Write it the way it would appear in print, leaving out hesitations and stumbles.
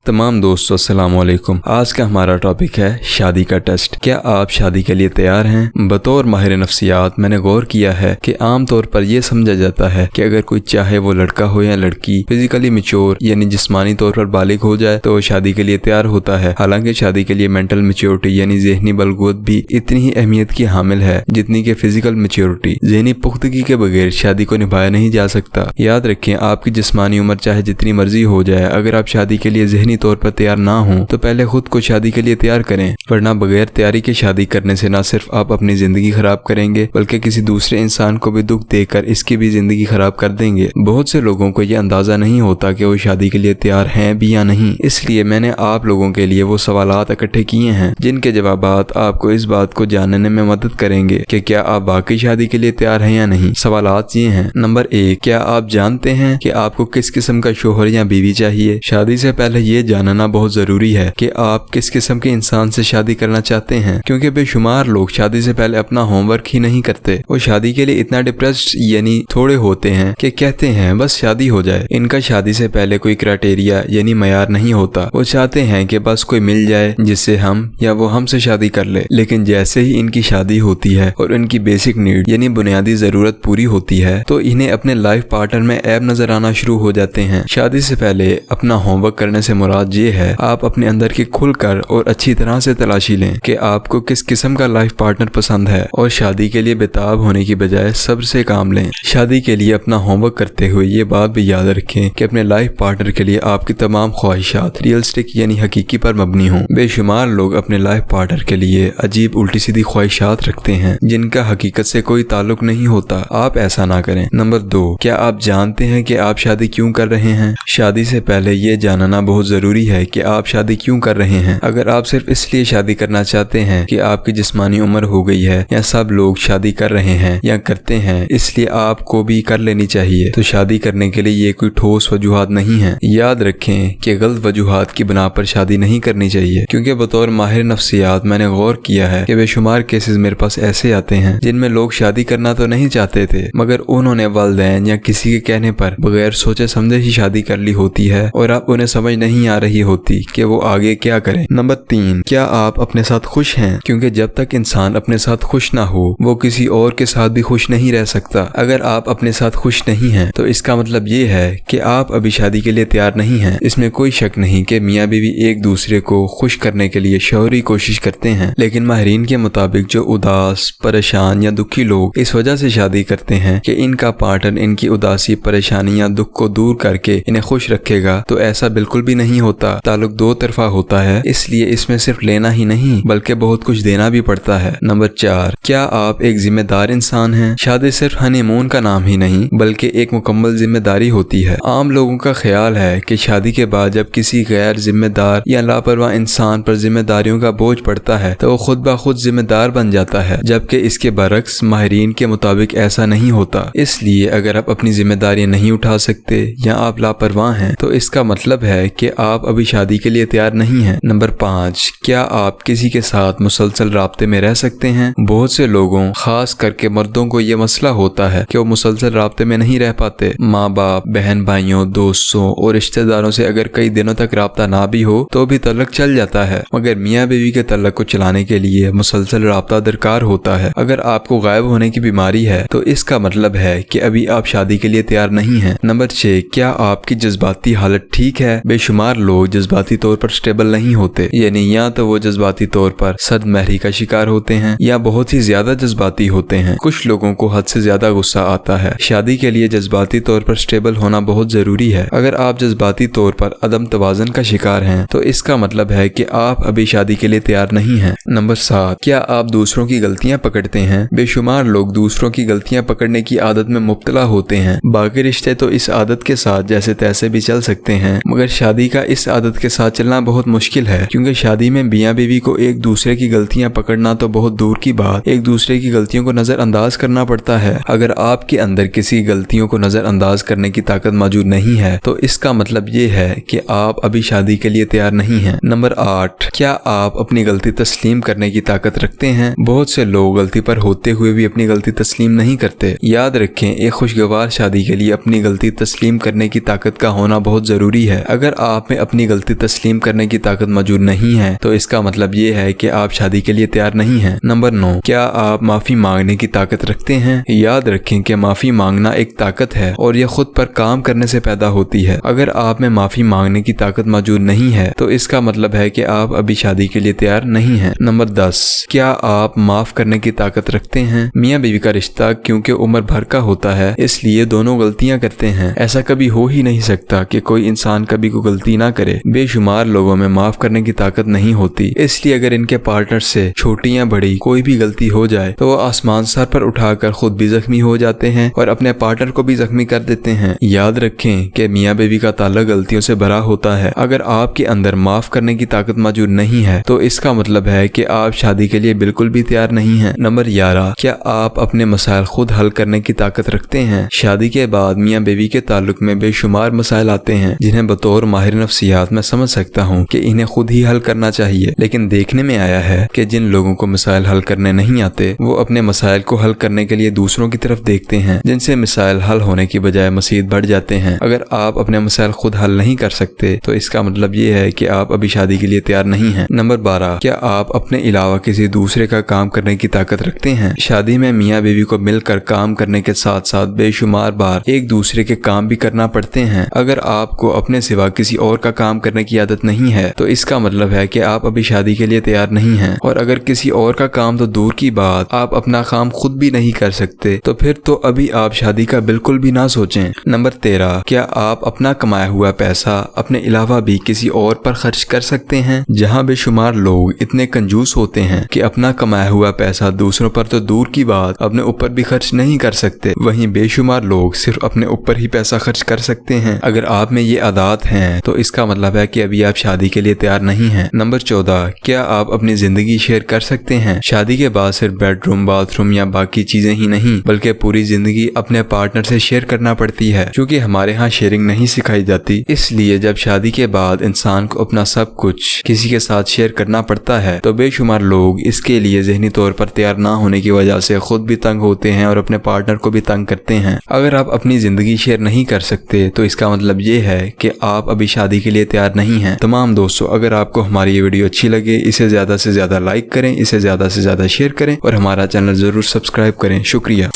तमाम दोस्तों अस्सलाम वालेकुम। आज का हमारा टॉपिक है शादी का टेस्ट। क्या आप शादी के लिए तैयार हैं? बतौर माहिर नफ्सियात मैंने गौर किया है कि आम तौर पर यह समझा जाता है कि अगर कोई चाहे वो लड़का हो या लड़की फिजिकली मैच्योर यानी जिस्मानी तौर पर बालिग हो जाए तो शादी के लिए तैयार होता है। हालांकि शादी के लिए मेंटल मैच्योरिटी यानी ज़हनी बलगुत भी इतनी ही अहमियत की हामिल है जितनी कि फिजिकल मैच्योरिटी। ज़हनी पुख्तगी के बगैर शादी को निभाया नहीं जा सकता। याद रखें, आपकी जिस्मानी उम्र चाहे जितनी मर्जी हो जाए, अगर आप शादी के लिए ज़हनी तौर पर तैयार ना हो तो पहले खुद को शादी के लिए तैयार करें, वरना बगैर तैयारी के शादी करने से न सिर्फ आप अपनी जिंदगी खराब करेंगे बल्कि किसी दूसरे इंसान को भी दुख देकर इसकी भी जिंदगी खराब कर देंगे। बहुत से लोगों को यह अंदाजा नहीं होता कि वो शादी के लिए तैयार हैं भी या नहीं। इसलिए मैंने आप लोगों के लिए वो सवालात इकट्ठे किए हैं जिनके जवाबात आपको इस बात को जानने में मदद करेंगे कि क्या आप वाकई शादी के लिए तैयार हैं या नहीं। सवालात ये हैं। नंबर 1, क्या आप जानते हैं कि आपको किस किस्म का शोहर या बीवी चाहिए? शादी से पहले ये जानना बहुत जरूरी है कि आप किस किस्म के इंसान से शादी करना चाहते हैं, क्योंकि बेशुमार लोग शादी से पहले अपना होमवर्क ही नहीं करते। वो शादी के लिए इतना डिप्रेस्ड यानी थोड़े होते हैं कि कहते हैं बस शादी हो जाए। इनका शादी से पहले कोई क्राइटेरिया यानी मयार नहीं होता। वो चाहते हैं कि बस कोई मिल जाए जिससे हम या वो हमसे शादी कर ले। लेकिन जैसे ही इनकी शादी होती है और इनकी बेसिक नीड यानी बुनियादी जरूरत पूरी होती है तो इन्हें अपने लाइफ पार्टनर में ऐब नजर आना शुरू हो जाते हैं। शादी से पहले अपना होमवर्क करने से मुराद ये है आप अपने अंदर की खुलकर और अच्छी तरह से तलाशी लें कि आपको किस किस्म का लाइफ पार्टनर पसंद है और शादी के लिए बेताब होने की बजाय सब्र से काम लें। शादी के लिए अपना होमवर्क करते हुए ये बात भी याद रखें कि अपने लाइफ पार्टनर के लिए आपकी तमाम ख्वाहिशात रियलिस्टिक यानी हकीकी पर मबनी हों। बेशुमार लोग अपने लाइफ पार्टनर के लिए अजीब उल्टी सीधी ख्वाहिशात रखते हैं जिनका हकीकत से कोई ताल्लुक नहीं होता। आप ऐसा ना करें। नंबर 2, क्या आप जानते हैं कि आप शादी क्यों कर रहे हैं? शादी से पहले ये जानना बहुत जरूरी है कि आप शादी क्यों कर रहे हैं। अगर आप सिर्फ इसलिए शादी करना चाहते हैं कि आपकी जिस्मानी उम्र हो गई है या सब लोग शादी कर रहे हैं या करते हैं इसलिए आपको भी कर लेनी चाहिए, तो शादी करने के लिए ये कोई ठोस वजूहात नहीं है। याद रखें कि गलत वजूहात की बिना पर शादी नहीं करनी चाहिए, क्योंकि बतौर माहिर नफ्सियात मैंने गौर किया है कि बेशुमार केसेस मेरे पास ऐसे आते हैं जिनमें लोग शादी करना तो नहीं चाहते थे मगर उन्होंने वालिदैन या किसी के कहने पर बगैर सोचे समझे ही शादी कर ली होती है और अब उन्हें समझ नहीं आ रही होती कि वो आगे क्या करें। नंबर 3, क्या आप अपने साथ खुश हैं? क्योंकि जब तक इंसान अपने साथ खुश ना हो वो किसी और के साथ भी खुश नहीं रह सकता। अगर आप अपने साथ खुश नहीं हैं तो इसका मतलब ये है कि आप अभी शादी के लिए तैयार नहीं हैं। इसमें कोई शक नहीं कि मियाँ बीवी एक दूसरे को खुश करने के लिए शौहरी कोशिश करते हैं, लेकिन माहिरीन के मुताबिक जो उदास, परेशान या दुखी लोग इस वजह से शादी करते हैं कि इनका पार्टनर इनकी उदासी, परेशानी या दुख को दूर करके इन्हें खुश रखेगा, तो ऐसा बिल्कुल भी नहीं होता। ताल्लुक दो तरफा होता है, इसलिए इसमें सिर्फ लेना ही नहीं बल्कि बहुत कुछ देना भी पड़ता है। नंबर 4, क्या आप एक जिम्मेदार इंसान हैं? शादी सिर्फ हनीमून का नाम ही नहीं बल्कि एक मुकम्मल जिम्मेदारी होती है। आम लोगों का ख्याल है कि शादी के बाद जब किसी गैर जिम्मेदार या लापरवाह इंसान पर जिम्मेदारियों का बोझ पड़ता है तो वो खुद ब खुद जिम्मेदार बन जाता है, जबकि इसके बरक्स माहिरीन के मुताबिक ऐसा नहीं होता। इसलिए अगर आप अपनी जिम्मेदारियां नहीं उठा सकते या आप लापरवाह हैं तो इसका मतलब है कि आप अभी शादी के लिए तैयार नहीं हैं। नंबर 5, क्या आप किसी के साथ मुसलसल राब्ते में रह सकते हैं? बहुत से लोगों, खास करके मर्दों को ये मसला होता है कि वो मुसलसल राब्ते में नहीं रह पाते। माँ बाप, बहन भाइयों, दोस्तों और रिश्तेदारों से अगर कई दिनों तक राब्ता ना भी हो तो भी तल्लक चल जाता है, मगर मियाँ बीवी के तल्लक को चलाने के लिए मुसलसल राब्ता दरकार होता है। अगर आपको गायब होने की बीमारी है तो इसका मतलब है कि अभी आप शादी के लिए तैयार नहीं हैं। नंबर 6, क्या आपकी जज्बाती हालत ठीक है? बेशुमार लोग जज्बाती तौर पर स्टेबल नहीं होते, यानी या तो वो जज्बाती तौर पर सद महरी का शिकार होते हैं या बहुत ही ज्यादा जज्बाती होते हैं। कुछ लोगों को हद से ज्यादा गुस्सा आता है। शादी के लिए जज्बाती तौर पर स्टेबल होना बहुत जरूरी है। अगर आप जज्बाती तौर पर अदम तवाज़ुन का शिकार हैं तो इसका मतलब है कि आप अभी शादी के लिए तैयार नहीं हैं। नंबर 7, क्या आप दूसरों की गलतियां पकड़ते हैं? बेशुमार लोग दूसरों की गलतियां पकड़ने की आदत में मुब्तला होते हैं। बाकी रिश्ते तो इस आदत के साथ जैसे तैसे भी चल सकते हैं, मगर शादी का इस आदत के साथ चलना बहुत मुश्किल है, क्योंकि शादी में मियाँ बीवी को एक दूसरे की गलतियां पकड़ना तो बहुत दूर की बात, एक दूसरे की गलतियों को नजरअंदाज करना पड़ता है। अगर आपके अंदर किसी गलतियों को नजरअंदाज करने की ताकत मौजूद नहीं है तो इसका मतलब ये है कि आप अभी शादी के लिए तैयार नहीं हैं। नंबर 8, क्या आप अपनी गलती तस्लीम करने की ताकत रखते हैं? बहुत से लोग गलती पर होते हुए भी अपनी गलती तस्लीम नहीं करते। याद रखें, एक खुशगवार शादी के लिए अपनी गलती तस्लीम करने की ताकत का होना बहुत जरूरी है। अगर आप में में अपनी गलती तस्लीम करने की ताकत मौजूद नहीं है तो इसका मतलब ये है कि आप शादी के लिए तैयार नहीं हैं। नंबर 9, क्या आप माफी मांगने की ताकत रखते हैं? याद रखें कि माफी मांगना एक ताकत है और यह खुद पर काम करने से पैदा होती है। अगर आप में माफी मांगने की ताकत मौजूद नहीं है तो इसका मतलब है कि आप अभी शादी के लिए तैयार नहीं हैं। नंबर 10, क्या आप माफ करने की ताकत रखते हैं? मियाँ बीवी का रिश्ता क्योंकि उम्र भर का होता है इसलिए दोनों गलतियां करते हैं। ऐसा कभी हो ही नहीं सकता कि कोई इंसान कभी कोई गलती ना करे। बेशुमार लोगों में माफ करने की ताकत नहीं होती, इसलिए अगर इनके पार्टनर से छोटी या बड़ी कोई भी गलती हो जाए तो वो आसमान सर पर उठाकर खुद भी जख्मी हो जाते हैं और अपने पार्टनर को भी जख्मी कर देते हैं। याद रखें कि मियाँ बीवी का ताल्लुक गलतियों से भरा होता है। अगर आपके अंदर माफ करने की ताकत मौजूद नहीं है तो इसका मतलब है कि आप शादी के लिए बिल्कुल भी तैयार नहीं हैं। नंबर 11, क्या आप अपने मसाइल खुद हल करने की ताकत रखते हैं? शादी के बाद मियाँ बीवी के ताल्लुक में बेशुमार मसाइल आते हैं जिन्हें बतौर माहिर नफ्सियात मैं समझ सकता हूँ कि इन्हें खुद ही हल करना चाहिए, लेकिन देखने में आया है कि जिन लोगों को मसाइल हल करने नहीं आते वो अपने मसाइल को हल करने के लिए दूसरों की तरफ देखते हैं, जिनसे मसाइल हल होने की बजाय मजीद बढ़ जाते हैं। अगर आप अपने मसाइल खुद हल नहीं कर सकते तो इसका मतलब ये है कि आप अभी शादी के लिए तैयार नहीं हैं। नंबर 12, क्या आप अपने अलावा किसी दूसरे का काम करने की ताकत रखते हैं? शादी में मियाँ बीवी को मिलकर काम करने के साथ साथ बेशुमार बार एक दूसरे के काम भी करना पड़ते हैं। अगर आपको अपने सिवा किसी और का काम करने की आदत नहीं है तो इसका मतलब है कि आप अभी शादी के लिए तैयार नहीं हैं। और अगर किसी और का काम तो दूर की बात, आप अपना काम खुद भी नहीं कर सकते तो फिर तो अभी आप शादी का बिल्कुल भी ना सोचें। नंबर 13, क्या आप अपना कमाया हुआ पैसा अपने अलावा भी किसी और पर खर्च कर सकते हैं? जहाँ बेशुमार लोग इतने कंजूस होते हैं कि अपना कमाया हुआ पैसा दूसरों पर तो दूर की बात अपने ऊपर भी खर्च नहीं कर सकते, वहीं बेशुमार लोग सिर्फ अपने ऊपर ही पैसा खर्च कर सकते हैं। अगर आप में ये आदत हैं तो इसका मतलब है कि अभी आप शादी के लिए तैयार नहीं हैं। नंबर 14, क्या आप अपनी जिंदगी शेयर कर सकते हैं? शादी के बाद सिर्फ बेडरूम, बाथरूम या बाकी चीजें ही नहीं बल्कि पूरी जिंदगी अपने पार्टनर से शेयर करना पड़ती है, क्योंकि हमारे यहाँ शेयरिंग नहीं सिखाई जाती। इसलिए जब शादी के बाद इंसान को अपना सब कुछ किसी के साथ शेयर करना पड़ता है तो बेशुमार लोग इसके लिए ज़हनी तौर पर तैयार ना होने की वजह से खुद भी तंग होते हैं और अपने पार्टनर को भी तंग करते हैं। अगर आप अपनी जिंदगी शेयर नहीं कर सकते तो इसका मतलब ये है कि आप अभी शादी के लिए तैयार नहीं हैं। तमाम दोस्तों, अगर आपको हमारी ये वीडियो अच्छी लगे इसे ज्यादा से ज्यादा लाइक करें, इसे ज्यादा से ज्यादा शेयर करें और हमारा चैनल जरूर सब्सक्राइब करें। शुक्रिया।